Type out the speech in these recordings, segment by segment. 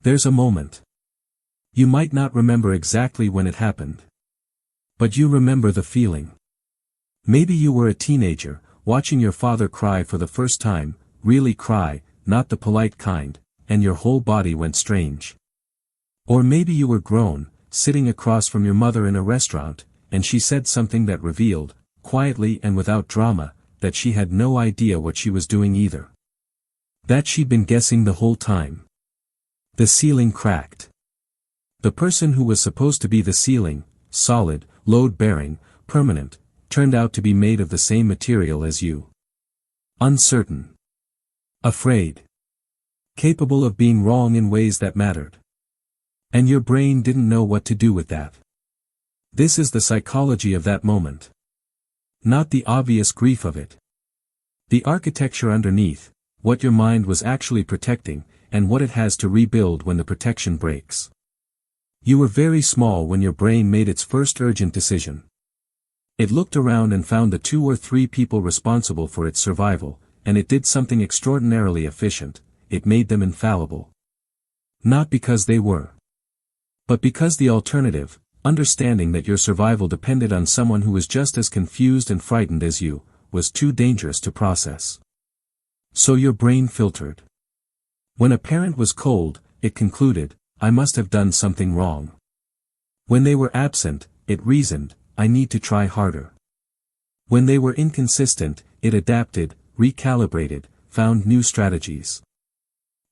There's a moment. You might not remember exactly when it happened. But you remember the feeling. Maybe you were a teenager, watching your father cry for the first time, really cry, not the polite kind, and your whole body went strange. Or maybe you were grown, sitting across from your mother in a restaurant, and she said something that revealed, quietly and without drama, that she had no idea what she was doing either. That she'd been guessing the whole time. The ceiling cracked. The person who was supposed to be the ceiling, solid, load-bearing, permanent, turned out to be made of the same material as you. Uncertain. Afraid. Capable of being wrong in ways that mattered. And your brain didn't know what to do with that. This is the psychology of that moment. Not the obvious grief of it. The architecture underneath, what your mind was actually protecting, and what it has to rebuild when the protection breaks. You were very small when your brain made its first urgent decision. It looked around and found the 2 or 3 people responsible for its survival, and it did something extraordinarily efficient: it made them infallible. Not because they were. But because the alternative, understanding that your survival depended on someone who was just as confused and frightened as you, was too dangerous to process. So your brain filtered. When a parent was cold, it concluded, I must have done something wrong. When they were absent, it reasoned, I need to try harder. When they were inconsistent, it adapted, recalibrated, found new strategies.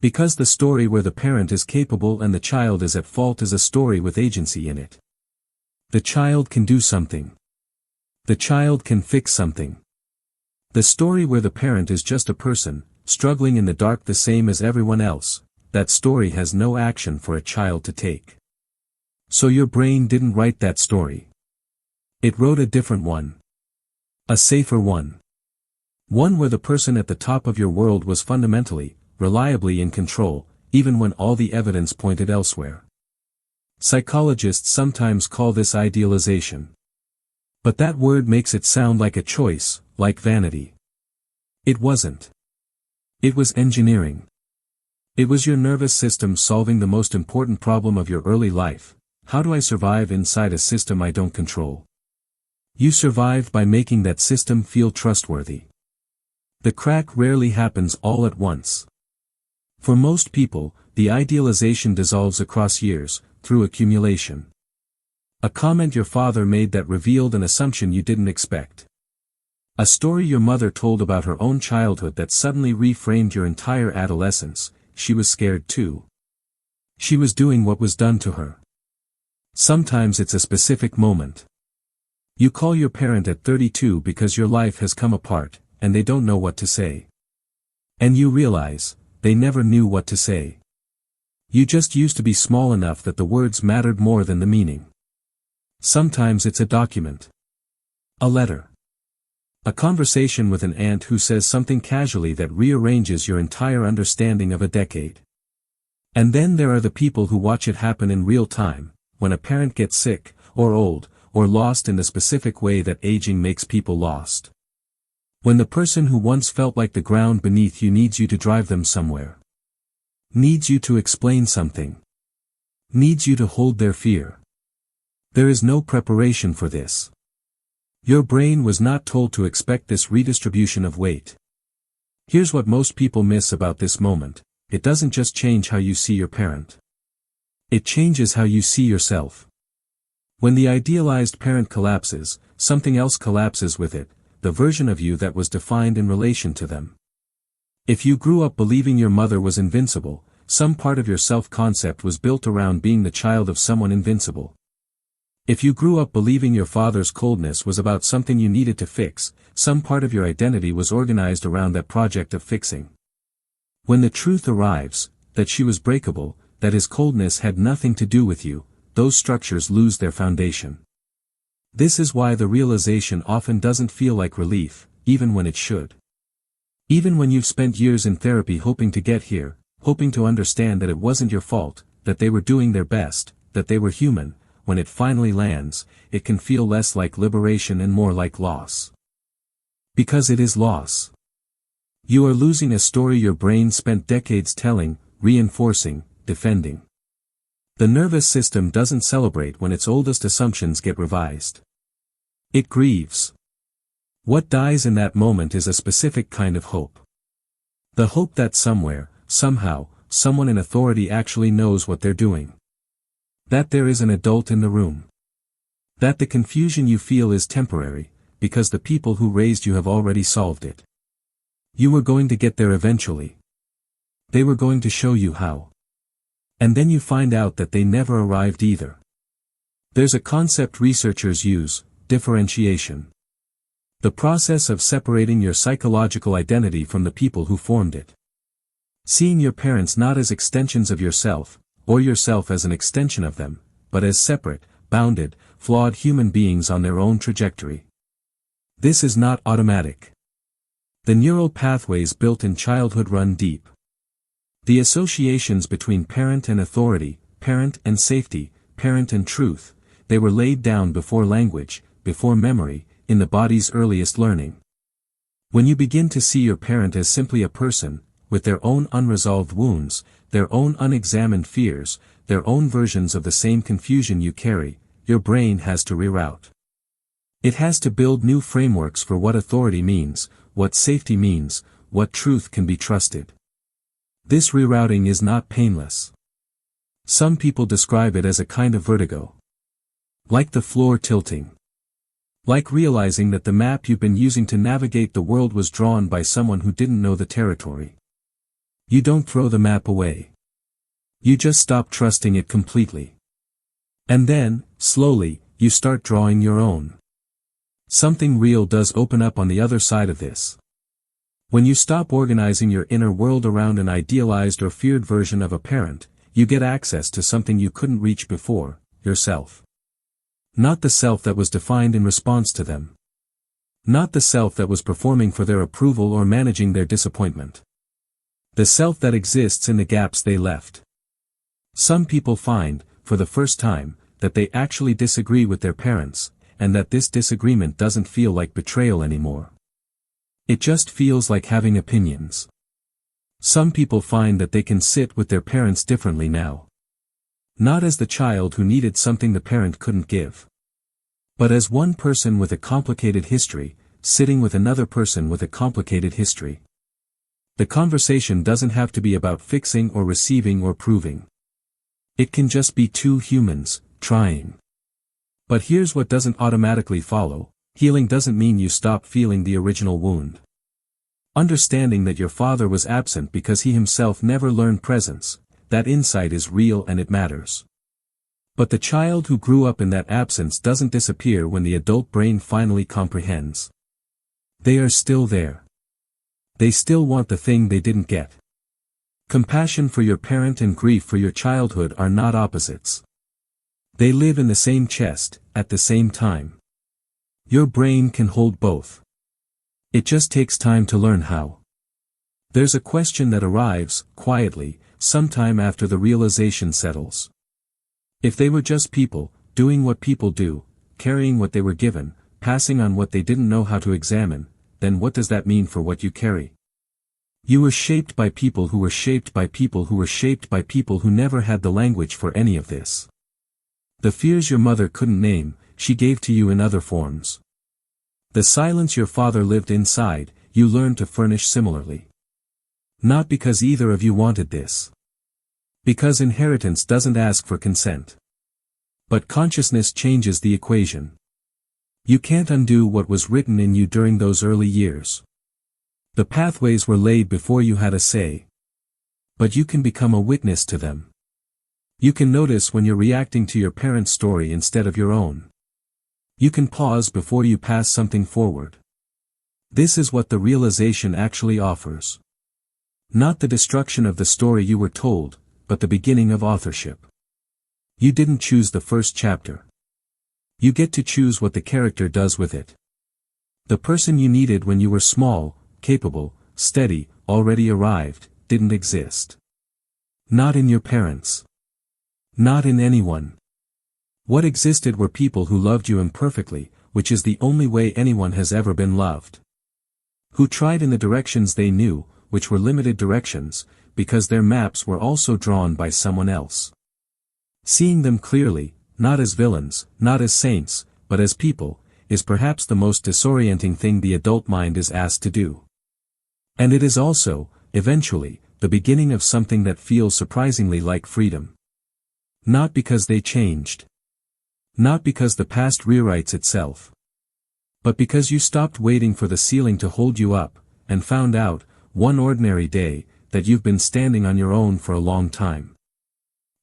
Because the story where the parent is capable and the child is at fault is a story with agency in it. The child can do something. The child can fix something. The story where the parent is just a person, struggling in the dark the same as everyone else, that story has no action for a child to take. So your brain didn't write that story. It wrote a different one. A safer one. One where the person at the top of your world was fundamentally, reliably in control, even when all the evidence pointed elsewhere. Psychologists sometimes call this idealization. But that word makes it sound like a choice, like vanity. It wasn't. It was engineering. It was your nervous system solving the most important problem of your early life: how do I survive inside a system I don't control? You survived by making that system feel trustworthy. The crack rarely happens all at once. For most people, the idealization dissolves across years, through accumulation. A comment your father made that revealed an assumption you didn't expect. A story your mother told about her own childhood that suddenly reframed your entire adolescence: she was scared too. She was doing what was done to her. Sometimes it's a specific moment. You call your parent at 32 because your life has come apart, and they don't know what to say. And you realize, they never knew what to say. You just used to be small enough that the words mattered more than the meaning. Sometimes it's a document. A letter. A conversation with an aunt who says something casually that rearranges your entire understanding of a decade. And then there are the people who watch it happen in real time, when a parent gets sick, or old, or lost in the specific way that aging makes people lost. When the person who once felt like the ground beneath you needs you to drive them somewhere. Needs you to explain something. Needs you to hold their fear. There is no preparation for this. Your brain was not told to expect this redistribution of weight. Here's what most people miss about this moment: it doesn't just change how you see your parent. It changes how you see yourself. When the idealized parent collapses, something else collapses with it, the version of you that was defined in relation to them. If you grew up believing your mother was invincible, some part of your self-concept was built around being the child of someone invincible. If you grew up believing your father's coldness was about something you needed to fix, some part of your identity was organized around that project of fixing. When the truth arrives, that she was breakable, that his coldness had nothing to do with you, those structures lose their foundation. This is why the realization often doesn't feel like relief, even when it should. Even when you've spent years in therapy hoping to get here, hoping to understand that it wasn't your fault, that they were doing their best, that they were human, when it finally lands, it can feel less like liberation and more like loss. Because it is loss. You are losing a story your brain spent decades telling, reinforcing, defending. The nervous system doesn't celebrate when its oldest assumptions get revised. It grieves. What dies in that moment is a specific kind of hope. The hope that somewhere, somehow, someone in authority actually knows what they're doing. That there is an adult in the room. That the confusion you feel is temporary, because the people who raised you have already solved it. You were going to get there eventually. They were going to show you how. And then you find out that they never arrived either. There's a concept researchers use, differentiation. The process of separating your psychological identity from the people who formed it. Seeing your parents not as extensions of yourself, or yourself as an extension of them, but as separate, bounded, flawed human beings on their own trajectory. This is not automatic. The neural pathways built in childhood run deep. The associations between parent and authority, parent and safety, parent and truth, they were laid down before language, before memory, in the body's earliest learning. When you begin to see your parent as simply a person, with their own unresolved wounds, their own unexamined fears, their own versions of the same confusion you carry, your brain has to reroute. It has to build new frameworks for what authority means, what safety means, what truth can be trusted. This rerouting is not painless. Some people describe it as a kind of vertigo. Like the floor tilting. Like realizing that the map you've been using to navigate the world was drawn by someone who didn't know the territory. You don't throw the map away. You just stop trusting it completely. And then, slowly, you start drawing your own. Something real does open up on the other side of this. When you stop organizing your inner world around an idealized or feared version of a parent, you get access to something you couldn't reach before, yourself. Not the self that was defined in response to them. Not the self that was performing for their approval or managing their disappointment. The self that exists in the gaps they left. Some people find, for the first time, that they actually disagree with their parents, and that this disagreement doesn't feel like betrayal anymore. It just feels like having opinions. Some people find that they can sit with their parents differently now. Not as the child who needed something the parent couldn't give. But as one person with a complicated history, sitting with another person with a complicated history. The conversation doesn't have to be about fixing or receiving or proving. It can just be two humans, trying. But here's what doesn't automatically follow: healing doesn't mean you stop feeling the original wound. Understanding that your father was absent because he himself never learned presence, that insight is real and it matters. But the child who grew up in that absence doesn't disappear when the adult brain finally comprehends. They are still there. They still want the thing they didn't get. Compassion for your parent and grief for your childhood are not opposites. They live in the same chest, at the same time. Your brain can hold both. It just takes time to learn how. There's a question that arrives, quietly, sometime after the realization settles. If they were just people, doing what people do, carrying what they were given, passing on what they didn't know how to examine, then what does that mean for what you carry? You were shaped by people who were shaped by people who were shaped by people who never had the language for any of this. The fears your mother couldn't name, she gave to you in other forms. The silence your father lived inside, you learned to furnish similarly. Not because either of you wanted this. Because inheritance doesn't ask for consent. But consciousness changes the equation. You can't undo what was written in you during those early years. The pathways were laid before you had a say. But you can become a witness to them. You can notice when you're reacting to your parents' story instead of your own. You can pause before you pass something forward. This is what the realization actually offers. Not the destruction of the story you were told, but the beginning of authorship. You didn't choose the first chapter. You get to choose what the character does with it. The person you needed when you were small, capable, steady, already arrived, didn't exist. Not in your parents. Not in anyone. What existed were people who loved you imperfectly, which is the only way anyone has ever been loved. Who tried in the directions they knew, which were limited directions, because their maps were also drawn by someone else. Seeing them clearly, not as villains, not as saints, but as people, is perhaps the most disorienting thing the adult mind is asked to do. And it is also, eventually, the beginning of something that feels surprisingly like freedom. Not because they changed. Not because the past rewrites itself. But because you stopped waiting for the ceiling to hold you up, and found out, one ordinary day, that you've been standing on your own for a long time.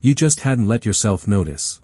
You just hadn't let yourself notice.